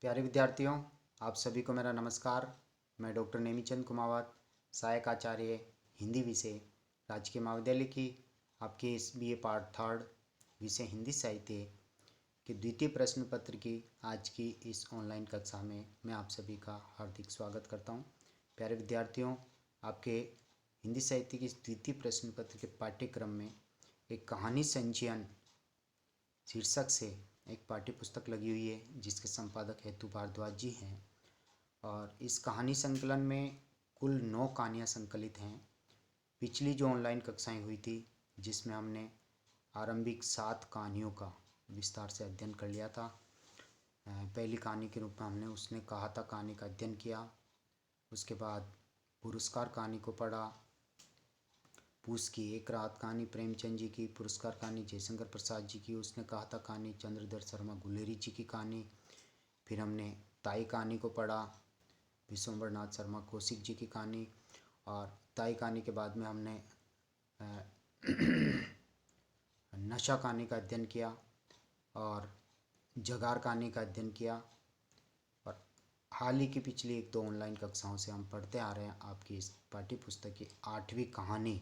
प्यारे विद्यार्थियों, आप सभी को मेरा नमस्कार। मैं डॉक्टर नेमीचंद कुमावत, सहायक आचार्य हिंदी विषय, राजकीय महाविद्यालय की आपके इस BA पार्ट थर्ड विषय हिंदी साहित्य के द्वितीय प्रश्न पत्र की आज की इस ऑनलाइन कक्षा में मैं आप सभी का हार्दिक स्वागत करता हूं। प्यारे विद्यार्थियों, आपके हिंदी साहित्य की द्वितीय प्रश्न पत्र के पाठ्यक्रम में एक कहानी संचयन शीर्षक से एक पाठ्य पुस्तक लगी हुई है जिसके संपादक हेतु भारद्वाज जी हैं। और इस कहानी संकलन में कुल 9 कहानियाँ संकलित हैं। पिछली जो ऑनलाइन कक्षाएं हुई थी जिसमें हमने आरंभिक 7 कहानियों का विस्तार से अध्ययन कर लिया था। पहली कहानी के रूप में हमने उसने कहा था कहानी का अध्ययन किया। उसके बाद पुरस्कार कहानी को पढ़ा। पूस की एक रात कहानी प्रेमचंद जी की, पुरस्कार कहानी जयशंकर प्रसाद जी की, उसने कहा था कहानी चंद्रधर शर्मा गुलेरी जी की कहानी। फिर हमने ताई कहानी को पढ़ा, विश्वम्भरनाथ शर्मा कौशिक जी की कहानी। और ताई कहानी के बाद में हमने नशा कहानी का अध्ययन किया और जगार कहानी का अध्ययन किया। और हाल ही की पिछली 1-2 ऑनलाइन कक्षाओं से हम पढ़ते आ रहे हैं आपकी इस पाठ्य पुस्तक की 8वीं कहानी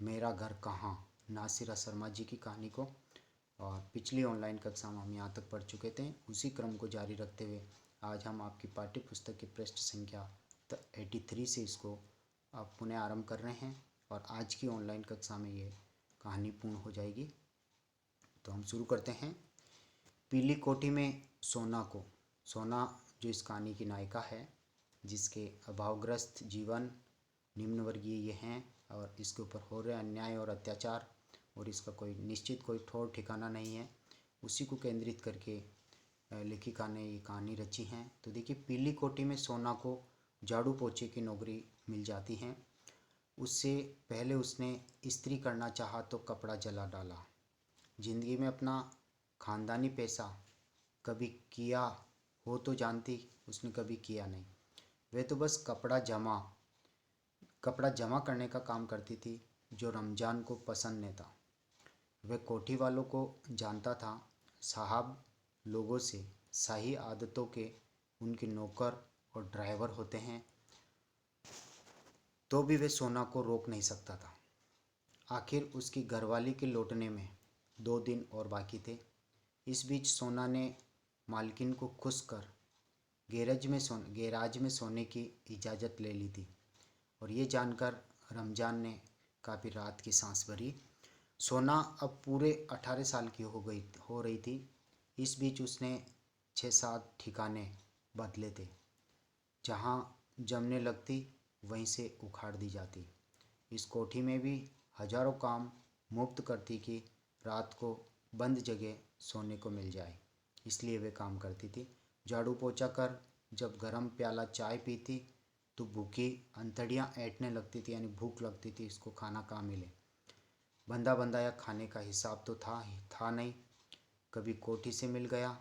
मेरा घर कहाँ, नासिरा शर्मा जी की कहानी को। और पिछली ऑनलाइन कक्षा में हम यहाँ तक पढ़ चुके थे। उसी क्रम को जारी रखते हुए आज हम आपकी पाठ्य पुस्तक की पृष्ठ संख्या 83 से इसको आप पुनः आरंभ कर रहे हैं और आज की ऑनलाइन कक्षा में ये कहानी पूर्ण हो जाएगी। तो हम शुरू करते हैं। पीली कोठी में सोना जो इस कहानी की नायिका है, जिसके अभावग्रस्त जीवन, निम्न वर्गीय ये हैं और इसके ऊपर हो रहे अन्याय और अत्याचार और इसका कोई निश्चित कोई ठौर ठिकाना नहीं है, उसी को केंद्रित करके लेखिका ने ये कहानी रची है। तो देखिए, पीली कोठी में सोना को झाड़ू पोछे की नौकरी मिल जाती है। उससे पहले उसने इस्त्री करना चाहा तो कपड़ा जला डाला। जिंदगी में अपना खानदानी पेशा कभी किया हो तो जानती, उसने कभी किया नहीं। वह तो बस कपड़ा जमा करने का काम करती थी जो रमजान को पसंद नहीं था। वह कोठी वालों को जानता था, साहब लोगों से शाही आदतों के उनके नौकर और ड्राइवर होते हैं, तो भी वह सोना को रोक नहीं सकता था। आखिर उसकी घरवाली के लौटने में 2 दिन और बाकी थे। इस बीच सोना ने मालकिन को खुश कर गैराज में सोने की इजाज़त ले ली थी। और ये जानकर रमजान ने काफ़ी राहत की सांस भरी। सोना अब पूरे 18 साल की हो रही थी। इस बीच उसने 6-7 ठिकाने बदले थे। जहाँ जमने लगती वहीं से उखाड़ दी जाती। इस कोठी में भी हजारों काम मुफ्त करती कि रात को बंद जगह सोने को मिल जाए, इसलिए वे काम करती थी। झाड़ू पोछा कर जब गरम प्याला चाय पीती तो भूखी अंतड़ियाँ ऐंठने लगती थी, यानी भूख लगती थी, इसको खाना कहाँ मिले। बंधा बंधाया खाने का हिसाब तो था नहीं। कभी कोठी से मिल गया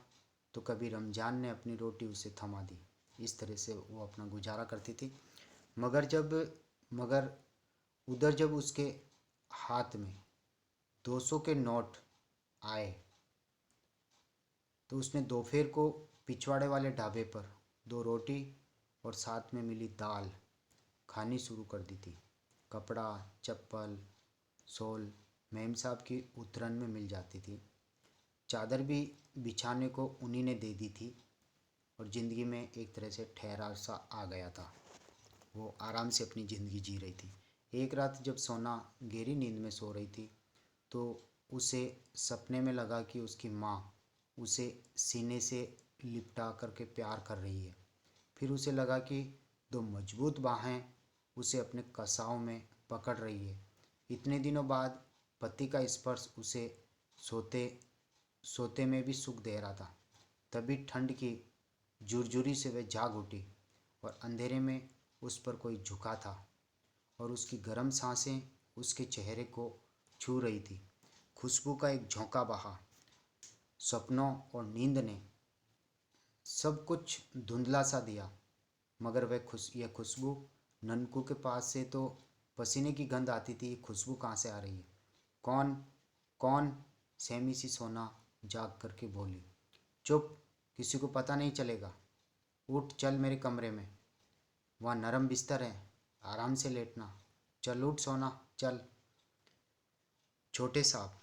तो कभी रमजान ने अपनी रोटी उसे थमा दी। इस तरह से वो अपना गुजारा करती थी। मगर उधर जब उसके हाथ में 200 के नोट आए तो उसने दोपहर को पिछवाड़े वाले ढाबे पर 2 रोटी और साथ में मिली दाल खानी शुरू कर दी थी। कपड़ा, चप्पल, शॉल मेम साहब की उतरन में मिल जाती थी। चादर भी बिछाने को उन्हीं ने दे दी थी और ज़िंदगी में एक तरह से ठहराव सा आ गया था। वो आराम से अपनी ज़िंदगी जी रही थी। एक रात जब सोना गहरी नींद में सो रही थी तो उसे सपने में लगा कि उसकी माँ उसे सीने से लिपटा करके प्यार कर रही है। फिर उसे लगा कि 2 मजबूत बाहें उसे अपने कसाव में पकड़ रही है। इतने दिनों बाद पति का स्पर्श उसे सोते में भी सुख दे रहा था। तभी ठंड की झुरझुरी से वह जाग उठी और अंधेरे में उस पर कोई झुका था और उसकी गर्म सांसें उसके चेहरे को छू रही थी। खुशबू का एक झोंका बहा। सपनों और नींद ने सब कुछ धुंधला सा दिया, मगर यह खुशबू, ननकू के पास से तो पसीने की गंध आती थी। खुशबू कहाँ से आ रही है? कौन कौन? सहमी सी सोना जाग करके बोली। चुप, किसी को पता नहीं चलेगा। उठ चल मेरे कमरे में, वहाँ नरम बिस्तर है, आराम से लेटना। चल उठ सोना चल। छोटे साहब,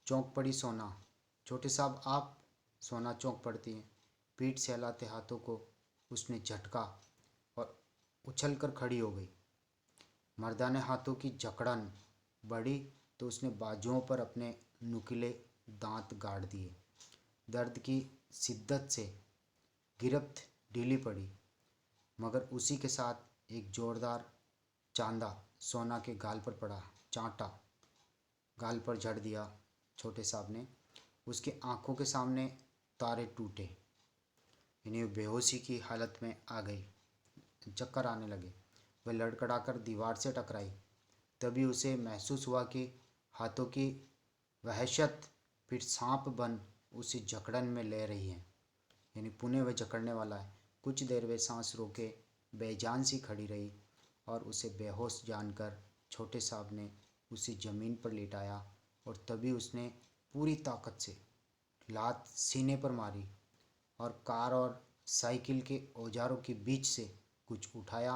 चौंक पड़ी सोना। छोटे साहब आप? सोना चौंक पड़ती है। पीठ सहलाते हाथों को उसने झटका और उछलकर खड़ी हो गई। मर्दाने हाथों की जकड़न बढ़ी तो उसने बाजुओं पर अपने नुकीले दांत गाड़ दिए। दर्द की शिद्दत से गिरफ्त ढीली पड़ी, मगर उसी के साथ एक जोरदार चांदा सोना के गाल पर पड़ा। चांटा गाल पर झड़ दिया छोटे साहब ने। उसकी आंखों के सामने तारे टूटे। इन्हें बेहोशी की हालत में आ गई, चक्कर आने लगे। वह लड़खड़ाकर दीवार से टकराई। तभी उसे महसूस हुआ कि हाथों की वहशत फिर सांप बन उसे जकड़न में ले रही है, यानी पुनः वह जकड़ने वाला है। कुछ देर वे सांस रोके बेजान सी खड़ी रही और उसे बेहोश जानकर छोटे साहब ने उसे ज़मीन पर लिटाया और तभी उसने पूरी ताकत से लात सीने पर मारी और कार और साइकिल के औजारों के बीच से कुछ उठाया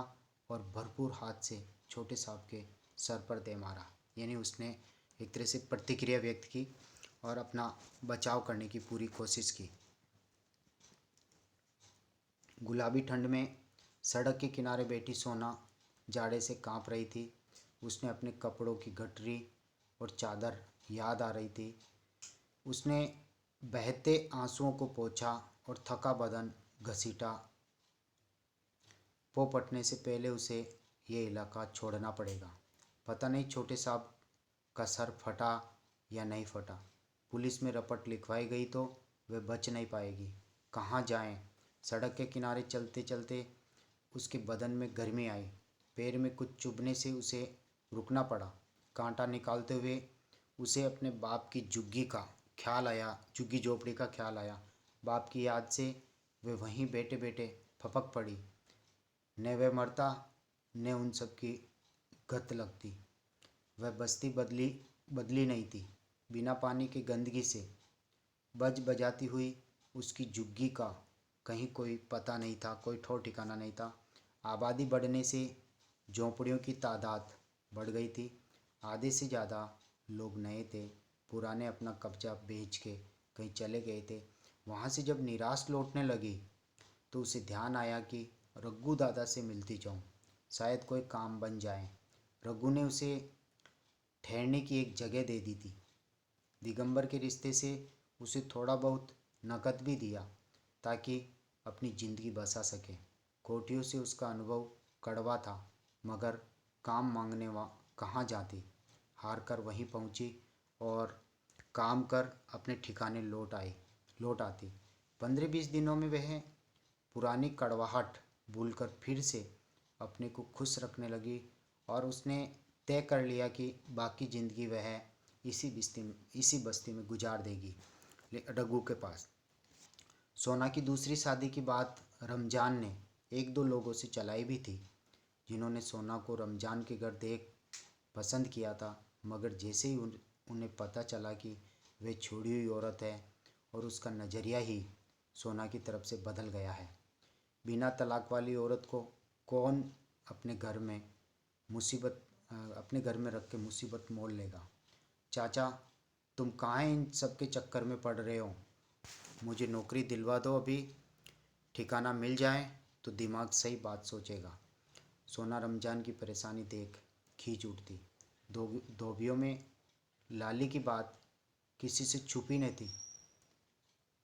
और भरपूर हाथ से छोटे साहब के सर पर दे मारा। यानी उसने एक तरह से प्रतिक्रिया व्यक्त की और अपना बचाव करने की पूरी कोशिश की। गुलाबी ठंड में सड़क के किनारे बैठी सोना जाड़े से कांप रही थी। उसने अपने कपड़ों की गठरी और चादर याद आ रही थी। उसने बहते आंसुओं को पोंछा और थका बदन घसीटा। पोपटने से पहले उसे ये इलाका छोड़ना पड़ेगा। पता नहीं छोटे साहब का सर फटा या नहीं फटा। पुलिस में रपट लिखवाई गई तो वह बच नहीं पाएगी। कहाँ जाएं? सड़क के किनारे चलते चलते उसके बदन में गर्मी आई। पैर में कुछ चुभने से उसे रुकना पड़ा। कांटा निकालते हुए उसे अपने बाप की झुग्गी का ख्याल आया, झुग्गी झोपड़ी का ख्याल आया। बाप की याद से वे वहीं बैठे बैठे फपक पड़ी। न वह मरता न उन सब की गत लगती। वह बस्ती बदली बदली नहीं थी। बिना पानी की गंदगी से बज बजाती हुई उसकी झुग्गी का कहीं कोई पता नहीं था, कोई ठौर ठिकाना नहीं था। आबादी बढ़ने से झोंपड़ियों की तादाद बढ़ गई थी। आधे से ज़्यादा लोग नए थे, पुराने अपना कब्जा बेच के कहीं चले गए थे। वहाँ से जब निराश लौटने लगी तो उसे ध्यान आया कि रघु दादा से मिलती जाऊँ, शायद कोई काम बन जाए। रघु ने उसे ठहरने की एक जगह दे दी थी। दिगंबर के रिश्ते से उसे थोड़ा बहुत नकद भी दिया ताकि अपनी ज़िंदगी बसा सके। कोठियों से उसका अनुभव कड़वा था, मगर काम मांगने कहाँ जाती। हार कर वहीं पहुँची और काम कर अपने ठिकाने लौट आती। 15-20 दिनों में वह पुरानी कड़वाहट भूलकर फिर से अपने को खुश रखने लगी और उसने तय कर लिया कि बाकी ज़िंदगी वह इसी बस्ती में गुजार देगी, रघु के पास। सोना की दूसरी शादी की बात रमजान ने 1-2 लोगों से चलाई भी थी, जिन्होंने सोना को रमजान के घर देख पसंद किया था। मगर जैसे ही उन्हें पता चला कि वह छोड़ी हुई औरत है और उसका नज़रिया ही सोना की तरफ से बदल गया है। बिना तलाक वाली औरत को कौन अपने घर में रख के मुसीबत मोल लेगा। चाचा, तुम कहाँ इन सब के चक्कर में पड़ रहे हो? मुझे नौकरी दिलवा दो, अभी ठिकाना मिल जाए तो दिमाग सही बात सोचेगा। सोना रमजान की परेशानी देख खींच उठती। धोबियों में लाली की बात किसी से छुपी नहीं थी।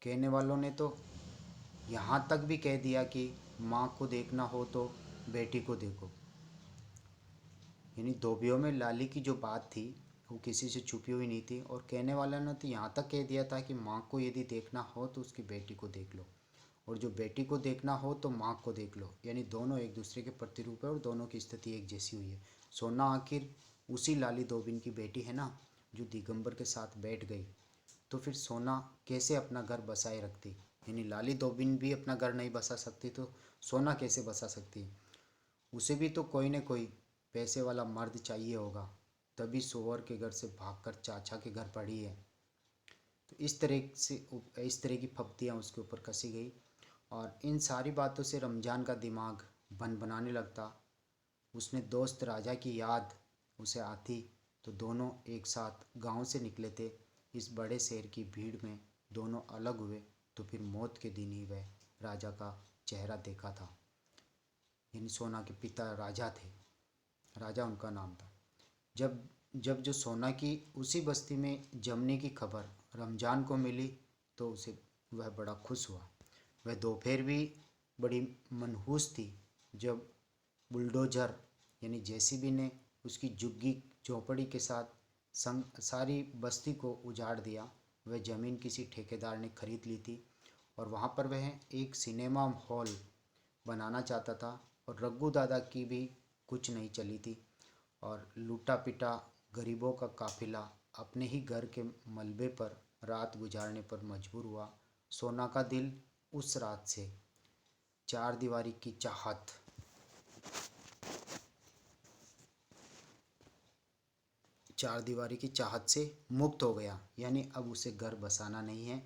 कहने वालों ने तो यहाँ तक भी कह दिया कि माँ को देखना हो तो बेटी को देखो। यानी धोबियों में लाली की जो बात थी वो किसी से छुपी हुई नहीं थी। और कहने वालों ने तो यहाँ तक कह दिया था कि माँ को यदि देखना हो तो उसकी बेटी को देख लो, और जो बेटी को देखना हो तो माँ को देख लो। यानी दोनों एक दूसरे के प्रतिरूप है और दोनों की स्थिति एक जैसी हुई है। सोना आखिर उसी लाली धोबिन की बेटी है ना, जो दिगंबर के साथ बैठ गई। तो फिर सोना कैसे अपना घर बसाए रखती? यानी लाली धोबिन भी अपना घर नहीं बसा सकती तो सोना कैसे बसा सकती? उसे भी तो कोई न कोई पैसे वाला मर्द चाहिए होगा, तभी सोहर के घर से भागकर चाचा के घर पड़ी है। तो इस तरह की फब्तियाँ उसके ऊपर कसी गई और इन सारी बातों से रमज़ान का दिमाग बनाने लगता। उसने दोस्त राजा की याद उसे आती तो दोनों एक साथ गांव से निकले थे। इस बड़े शहर की भीड़ में दोनों अलग हुए तो फिर मौत के दिन ही वह राजा का चेहरा देखा था। यानी सोना के पिता राजा थे, राजा उनका नाम था। जब जब जो सोना की उसी बस्ती में जमने की खबर रमज़ान को मिली तो उसे वह बड़ा खुश हुआ। वह दोपहर भी बड़ी मनहूस थी जब बुलडोज़र यानी जेसीबी ने उसकी झुग्गी झोपड़ी के साथ संग सारी बस्ती को उजाड़ दिया। वह ज़मीन किसी ठेकेदार ने खरीद ली थी और वहाँ पर वह एक सिनेमा हॉल बनाना चाहता था और रघु दादा की भी कुछ नहीं चली थी और लूटा पिटा गरीबों का काफिला अपने ही घर के मलबे पर रात गुजारने पर मजबूर हुआ। सोना का दिल उस रात से चार दीवारी की चाहत से मुक्त हो गया। यानी अब उसे घर बसाना नहीं है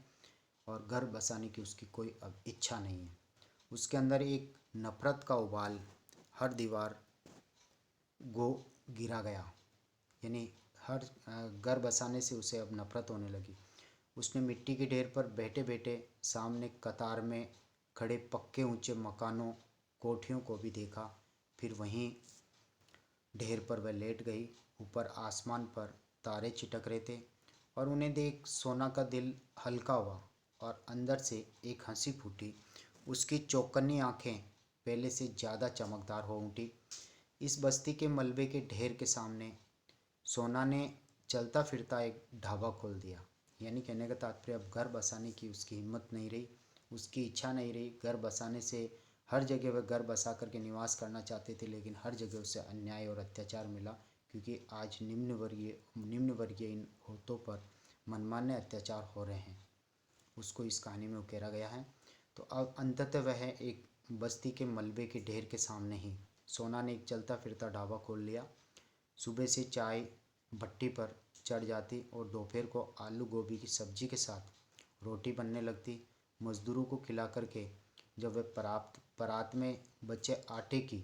और घर बसाने की उसकी कोई अब इच्छा नहीं है। उसके अंदर एक नफरत का उबाल हर दीवार को गिरा गया। यानी हर घर बसाने से उसे अब नफरत होने लगी। उसने मिट्टी के ढेर पर बैठे बैठे सामने कतार में खड़े पक्के ऊंचे मकानों कोठियों को भी देखा। फिर वहीं ढेर पर वह लेट गई। ऊपर आसमान पर तारे चिटक रहे थे और उन्हें देख सोना का दिल हल्का हुआ और अंदर से एक हंसी फूटी। उसकी चौकन्नी आंखें पहले से ज़्यादा चमकदार हो उठी। इस बस्ती के मलबे के ढेर के सामने सोना ने चलता फिरता एक ढाबा खोल दिया। यानी कहने का तात्पर्य अब घर बसाने की उसकी हिम्मत नहीं रही, उसकी इच्छा नहीं रही। घर बसाने से हर जगह वह घर बसा करके निवास करना चाहते थे लेकिन हर जगह उसे अन्याय और अत्याचार मिला क्योंकि आज निम्न वर्गीय इन औरतों पर मनमाने अत्याचार हो रहे हैं। उसको इस कहानी में उकेरा गया है। तो अब अंततः वह एक बस्ती के मलबे के ढेर के सामने ही सोना ने एक चलता फिरता ढाबा खोल लिया। सुबह से चाय भट्टी पर चढ़ जाती और दोपहर को आलू गोभी की सब्जी के साथ रोटी बनने लगती। मजदूरों को खिला करके जब वह परात में बचे आटे की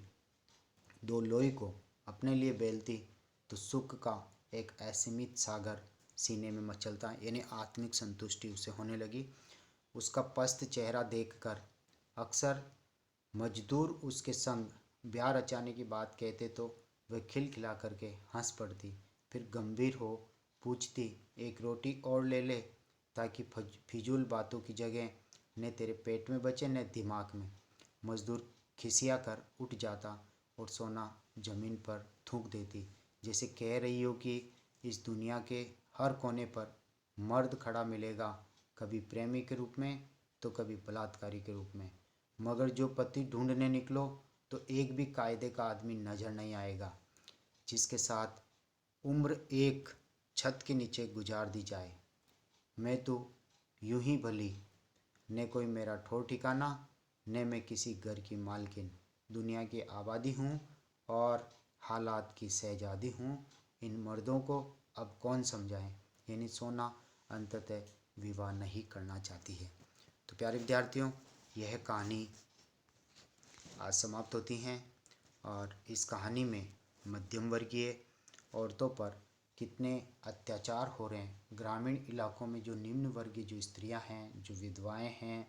दो लोई को अपने लिए बेलती तो सुख का एक असीमित सागर सीने में मचलता। यानी आत्मिक संतुष्टि उसे होने लगी। उसका पस्त चेहरा देखकर अक्सर मजदूर उसके संग ब्याह रचाने की बात कहते तो वह खिलखिला करके हंस पड़ती। फिर गंभीर हो पूछती, एक रोटी और ले ले ताकि फिजूल बातों की जगह न तेरे पेट में बचे न दिमाग में। मजदूर खिसिया कर उठ जाता और सोना जमीन पर थूक देती जैसे कह रही हो कि इस दुनिया के हर कोने पर मर्द खड़ा मिलेगा, कभी प्रेमी के रूप में तो कभी बलात्कारी के रूप में, मगर जो पति ढूंढने निकलो तो एक भी कायदे का आदमी नजर नहीं आएगा जिसके साथ उम्र एक छत के नीचे गुजार दी जाए। मैं तो यूं ही भली, न कोई मेरा ठौर ठिकाना न मैं किसी घर की मालकिन, दुनिया की आबादी हूँ और हालात की शहजादी हूँ। इन मर्दों को अब कौन समझाए। यानी सोना अंततः विवाह नहीं करना चाहती है। तो प्यारे विद्यार्थियों, यह कहानी आज समाप्त होती हैं और इस कहानी में मध्यम वर्गीय औरतों पर कितने अत्याचार हो रहे हैं। ग्रामीण इलाकों में जो निम्न वर्गीय जो स्त्रियां हैं, जो विधवाएं हैं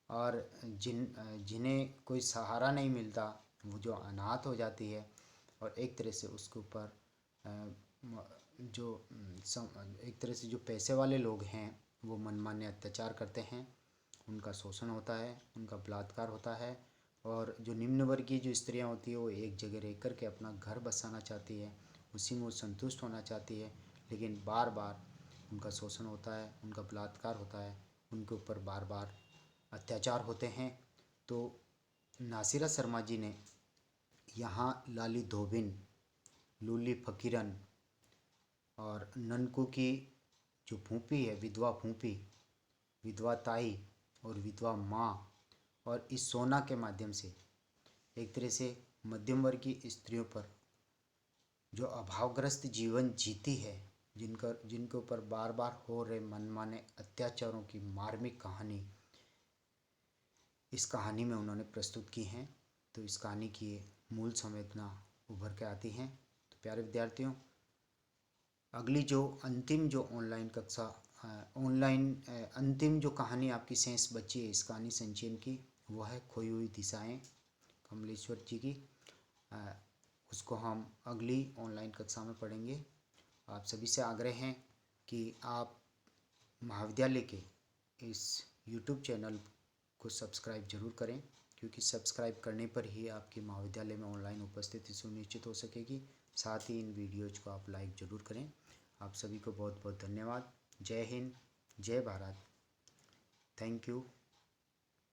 और जिन्हें कोई सहारा नहीं मिलता, वो जो अनाथ हो जाती है और एक तरह से उसके ऊपर एक तरह से जो पैसे वाले लोग हैं वो मनमाने अत्याचार करते हैं, उनका शोषण होता है, उनका बलात्कार होता है। और जो निम्न वर्गीय जो स्त्रियां होती है वो एक जगह रह कर के अपना घर बसाना चाहती है, उसी में वो संतुष्ट होना चाहती है, लेकिन बार बार उनका शोषण होता है, उनका बलात्कार होता है, उनके ऊपर बार बार अत्याचार होते हैं। तो नासिरा शर्मा जी ने यहाँ लाली धोबिन, लूली फ़कीरन और ननकू की जो फूफी है, विधवा फूफी, विधवा ताई और विधवा माँ, और इस सोना के माध्यम से एक तरह से मध्यम वर्ग की स्त्रियों पर जो अभावग्रस्त जीवन जीती है जिनके ऊपर बार बार हो रहे मनमाने अत्याचारों की मार्मिक कहानी इस कहानी में उन्होंने प्रस्तुत की हैं। तो इस कहानी की मूल संवेदना उभर के आती हैं। तो प्यारे विद्यार्थियों, अगली जो अंतिम जो ऑनलाइन कक्षा अंतिम जो कहानी आपकी शेष बची है इस कहानी संचयन की, वह है खोई हुई दिशाएं, कमलेश्वर जी की। उसको हम अगली ऑनलाइन कक्षा में पढ़ेंगे। आप सभी से आग्रह है कि आप महाविद्यालय के इस YouTube चैनल को सब्सक्राइब जरूर करें, क्योंकि सब्सक्राइब करने पर ही आपकी महाविद्यालय में ऑनलाइन उपस्थिति सुनिश्चित हो सकेगी। साथ ही इन वीडियोज को आप लाइक ज़रूर करें। आप सभी को बहुत बहुत धन्यवाद। जय हिंद, जय भारत। Thank you.